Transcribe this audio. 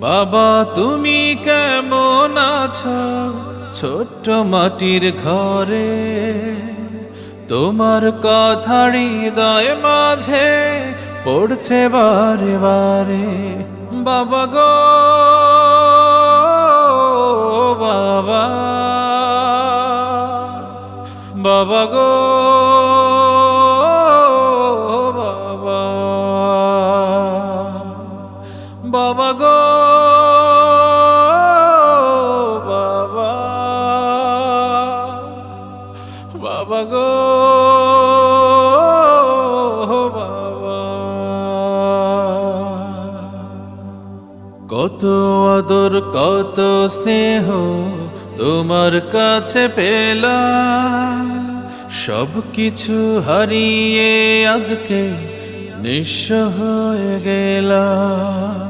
বাবা তুমি কেমন আছো ছোট্ট মাটির ঘরে, তোমার কথা হৃদয় মাঝে পড়ছে বারে বারে। বাবা গো বাবা, বাবা গো বাবা, বাবা গো বাবা, বাবা গো বাবা। কত আদর কত স্নেহ তোমার কাছে পেলাম, সব কিছু হারিয়ে আজকে নিঃস্ব হয়ে গেলাম।